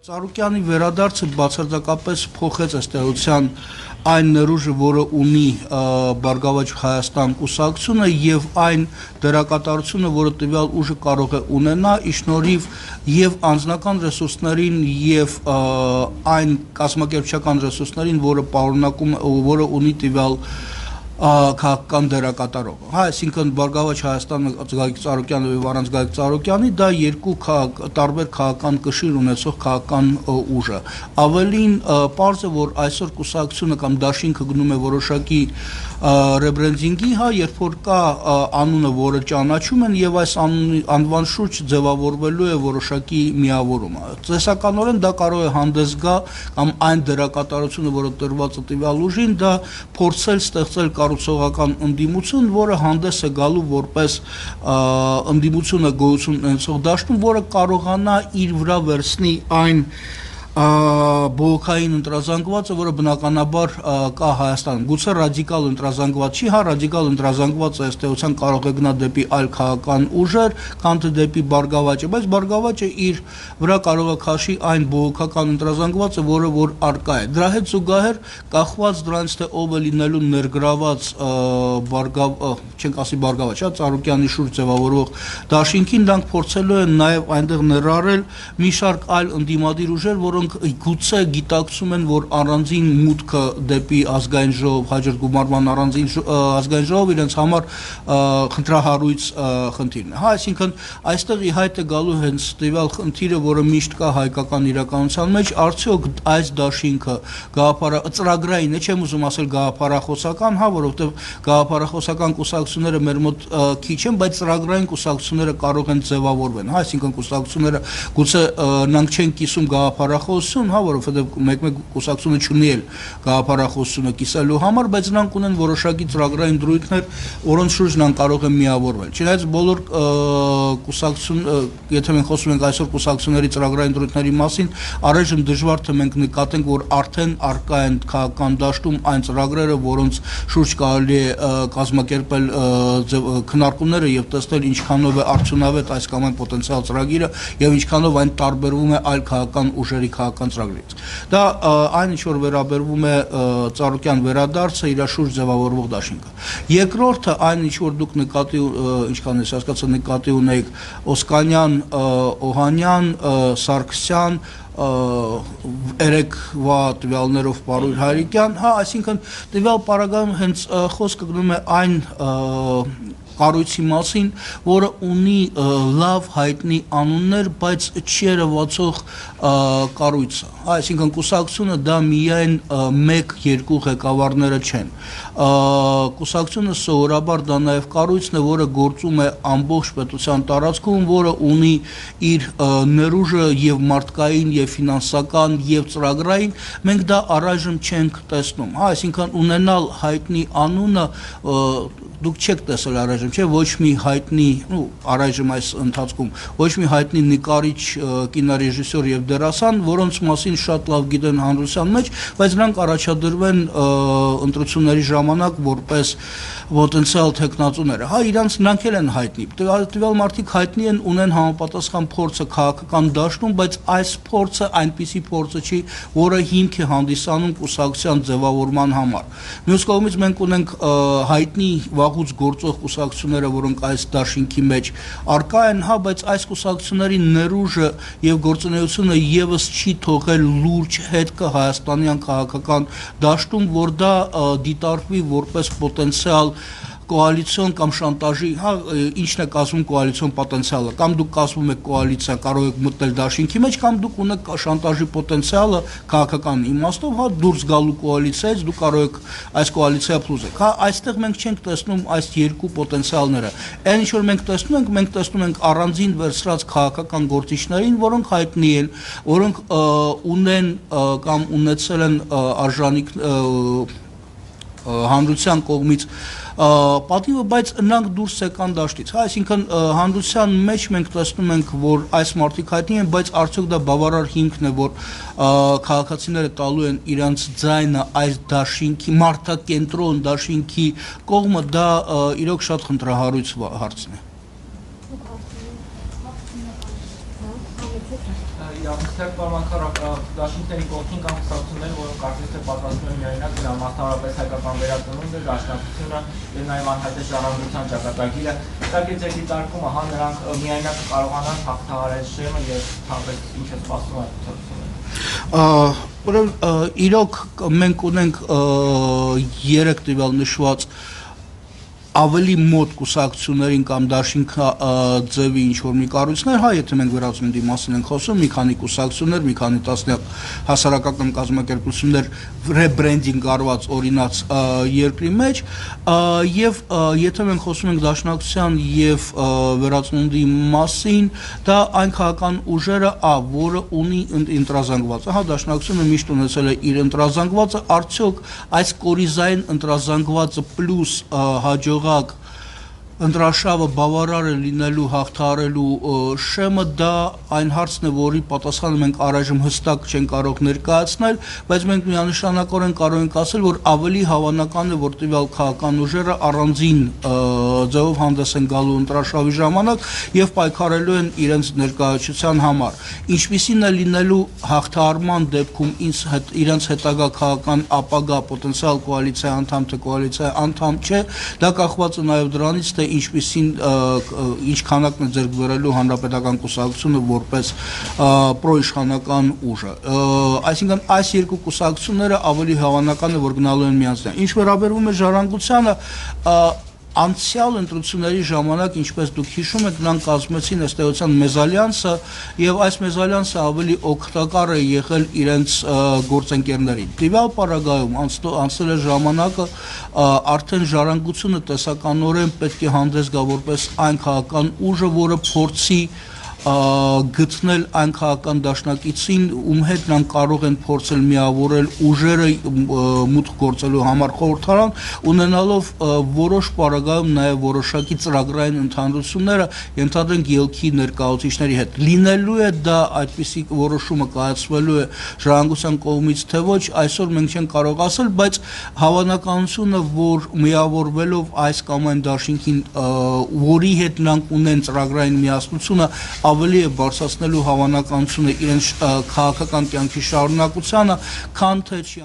Ծառուկյանի վերադարձը բացարձակապես փոխեց ըստ էության այն ներուժը, որը ունի Բարգավաճ Հայաստան կուսակցությունը եւ այն դերակատարությունը, որը տվյալ ուժը կարող է ունենա ի շնորհիվ եւ անձնական ռեսուրսներին եւ այն կազմակերպչական ռեսուրսներին, որը ունի տվյալ քաղաքական դերակատարողը, այսինքն Բարգավաճ Հայաստանը Գագիկ Ծառուկյանը եւ առանց Գագիկ Ծառուկյանի դա երկու տարբեր քաղաքական կշիռ ունեցող քաղաքական ուժը։ Ավելին պարզ է, որ այսօր կուսակցությունը կամ դաշինքը գնում է որոշակի ռեբրենդինգի, երբ որ կա անունը, որը ճանաչում են եւ այս անվան շուրջ ձևավորվելու է որոշակի միավորում։ Ծեսականորեն դա կարող է հանդես գա կամ այն դերակատարությունը, որը տրված է տվյալ ուժին, դա փորձել ստեղծել կառուցողական ընդդիմություն, որը հանդես է գալու որպես ընդդիմությունը գոյություն ունեցող դաշտում, որը կարողանա իր վրա վերցնի այն բողոքային ընտրազանգվածը, որը բնականաբար կա Հայաստանում։ Գուցե ռադիկալ ընտրազանգված չի, ռադիկալ ընտրազանգվածը ըստ էության կարող է գնա դեպի այլ քաղաքական ուժեր, քան թե դեպի Բարգավաճը, բայց Բարգավաճը իր վրա կարող է քաշի այն բողոքական ընտրազանգվածը, որը որ արկա է։ Դրա հետ զուգահեռ կախված դրանից թե ով է լինելու ներգրաված չենք ասի Բարգավաճ, Ծառուկյանի շուրջ ձևավորվող դաշինքին, դրանք փորձելու են նաև այնտեղ ներառել մի շարք այլ ընդդիմադիր ուժեր, որոնք գուցե գիտակցում են, որ առանձին մուտքը դեպի ազգային ժողով, հաջորդ գումարման առանձին ազգային ժողով իրենց համար խնդրահարույց խնդիրն է։ Այսինքն այստեղ ի հայտ է գալու հենց տվյալ խնդիրը, որը միշտ կա հայկական իրականության մեջ, արդյոք այս դաշինքը ծրագրային է, չեմ ուզում ասել գաղափարախոսական, որովհետև գաղափարախոսական կուսակցությունները մեր մոտ քիչ են, բայց ծրագրային կուսակցությունները կարող են ձևավորվեն, այսինքն կուսակցությունները գուցե նրանք չեն կիսում գաղափարախոսություն, որովհետև մեկ կուսակցությունը չունի էլ գաղափարախոսությունը կիսելու համար, բայց նրանք ունեն որոշակի ծրագրային դրույթներ, որոնց շուրջ նրանք կարող են միավորվել։ Չնայած բոլոր կուսակցություն, եթե մենք խոսում ենք այսօր կուսակցությունների ծրագրային դրույթների մասին, առայժմ դժվար թե մենք նկատենք, որ արդեն արկա են քաղաքական դաշտում այն ծրագրերը, որոնց շուրջ կարելի է կազմակերպել քննարկումները եւ տեսնել ինչքանով է արդյունավետ այս կամ այն պոտենցիալ ծրագիրը եւ ինչքանով այն տարբերվում է այլ քաղաքական ուժերի քաղաքական ծրագրերից։ Դա այն ինչ որ վերաբերվում է Ծառուկյան վերադարձը իր շուրջ ձևավորվող դաշինքը։ Երկրորդը այն ինչ որ դուք նկատի ինչքան ես հասկացա նկատի ունեիք Օսկանյան, Օհանյան, Սարգսյան երեկվա տվյալներով Պարույր Հայրիկյան, այսինքն տվյալ պարագայում հենց խոսքը գնում է այն կառույցի մասին, որը ունի լավ հայտնի անուններ, բայց չերևացող կառույց է։ Այսինքն կուսակցությունը դա միայն 1-2 ղեկավարները չեն։ Կուսակցությունը սովորաբար դա նաև կառույցն է, որը գործում է ամբողջ պետության տարածքում, որը ունի իր ներուժը եւ մարդկային եւ ֆինանսական եւ ծրագրային, մենք դա առայժմ չենք տեսնում։ Այսինքն ունենալ հայտնի անունը դուք չեք տեսել առայժմ, չէ, ոչ մի հայտնի, առայժմ այս ընթացքում ոչ մի հայտնի նկարիչ, կինոռեժիսոր եւ դերասան, որոնց մասին շատ լավ գիտեն հանրության մեջ, բայց նրանք առաջադրվեն ընտրությունների ժամանակ որպես պոտենցիալ տեխնացուներ։ Իրանց նրանք էլ են հայտնի։ Տվյալ մարդիկ հայտնի են, ունեն համապատասխան փորձը քաղաքական դաշտում, բայց այս փորձը այնպիսի փորձը չի, որը հիմք է հանդիսանում կուսակցության ձևավորման համար։ Մյուս կողմից մենք ունենք հայտնի վաղուց գործող կուսակցությունները, որոնք այս դաշինքի մեջ արկա են, բայց այս կուսակցությունների ներուժը եւ գործունեությունը եւս չի թողել լուրջ հետքը հայաստանյան քաղաքական դաշտում, որ դա դիտարկվի որպես պոտենցիալ կոալիցիոն կամ շանտաժի, ինչն է կազմում կոալիցիոն պոտենցիալը, կամ դուք կազմում եք կոալիցիա, կարող եք մտնել դաշինքի մեջ, կամ դուք ունեք շանտաժի պոտենցիալը քաղաքական իմաստով, դուրս գալու կոալիցիայից դուք կարող եք այս կոալիցիա փլուզեք։ Այստեղ մենք չենք տեսնում այս երկու պոտենցիալները։ Այն ինչ որ մենք տեսնում ենք առանձին վերցրած քաղաքական գործիչներին, որոնք հայտնի են, որոնք ունեն կամ ունեցել են արժանիք հանրության կողմից պատիվը, բայց նրանք դուրս եկան դաշտից։ Այսինքն հանրության մեջ մենք տեսնում ենք, որ այս մարդիկ հայտնի են, բայց արդյոք դա բավարար հիմքն է, որ քաղաքացիները տալու են իրանց ձայնը այս դաշինքի, մարդակենտրոն դաշինքի կողմը, դա իրոք շատ խնդրահարույց հարցն է։ իրավունքներ պարմանքարակ դաշինքների կողքին կամ կուսակցություններ, որոնք կարծես թե պատրաստում են միայնակ դրան մասնավորապես հայկական վերածնունդը, դաշնակցությունը եւ նաեւ անհայտ ժառանգության ճակատագիրը, հետագիծի դիտարկումը, հա նրանք միայնակ կարողանան հաղթահարել շեմը եւ թափել ինչ է սպասում այդ ցուցակցությունը։ Ուրեմն իրոք մենք ունենք 3 տվյալ նշված ավելի մոտ կուսակցություններին կամ դաշինքա ձևի ինչ-որ մի կառույցներ, հա, եթե մենք վերածնունդի մասին ենք խոսում, մի քանի կուսակցություններ, մի քանի տասնյակ հասարակական կազմակերպություններ ռեբրենդինգ արված օրինաց երկրի մեջ, եւ եթե մենք խոսում ենք դաշնակցության եւ վերածնունդի մասին, դա այն քաղաքական ուժերը, որը ունի ընտրազանգվածը, հա, դաշնակցությունը միշտ ունեցել է իր ընտրազանգվածը, արդյոք այս կորիզային ընտրազանգվածը պլյուս հաջող ընտրաշավը բավարար է լինելու հաղթահարելու շեմը, դա այն հարցն է, որի պատասխանը մենք առայժմ հստակ չենք կարող ներկայացնել, բայց մենք միանշանակորեն կարող ենք ասել, որ ավելի հավանական է, որ տվյալ քաղաքական ուժերը առանձին ձևով հանդես են գալու ընտրաշավի ժամանակ եւ պայքարելու են իրենց ներկայացության համար։ Ինչպիսին է լինելու հաղթահարման դեպքում իրենց հետագա քաղաքական ապագա պոտենցիալ կոալիցիայի անդամ թե կոալիցիայի անդամ չէ, դա կախված է նաեւ դրանից, թե ինչ քանակն է ձեռք բերելու հանրապետական կուսակցությունը որպես պրոիշխանական ուժը։ Այսինքն այս երկու կուսակցությունները ավելի հավանական է, որ գնալու են միասին։ Ինչ վերաբերում է ժառանգությանը, անցյալ ընտրությունների ժամանակ, ինչպես դուք հիշում եք, նրանք կազմեցին ըստ էության մեզալյանսը եւ այս մեզալյանսը ավելի օգտակար է եղել իրենց գործընկերներին։ Տվյալ պարագայում անցել է ժամանակը, արդեն ժառանգությունը տեսականորեն պետք է հանդես գա որպես այն քաղաքական ուժը, որը փորձի գտնել այն քաղաքական դաշնակիցին, ում հետ նրանք կարող են փորձել միավորել ուժերը մուտք գործելու համար խորհրդարան, ունենալով որոշ պարագայում նաև որոշակի ծրագրային ընդհանրությունները, ենթադրենք ելքի ներկայացուցիչների հետ։ Լինելու է դա այդպիսի որոշումը կայացվելու է ժառանգության կողմից, թե ոչ, այսօր մենք չենք կարող ասել, բայց հավանականությունը, որ միավորվելով այս կամ այն դաշինքին, որի հետ նրանք ունեն ծրագրային միասնությունը, ավելի է բարձրացնելու հավանականությունը իրենց քաղաքական կյանքի շարունակությանը, քան թե չի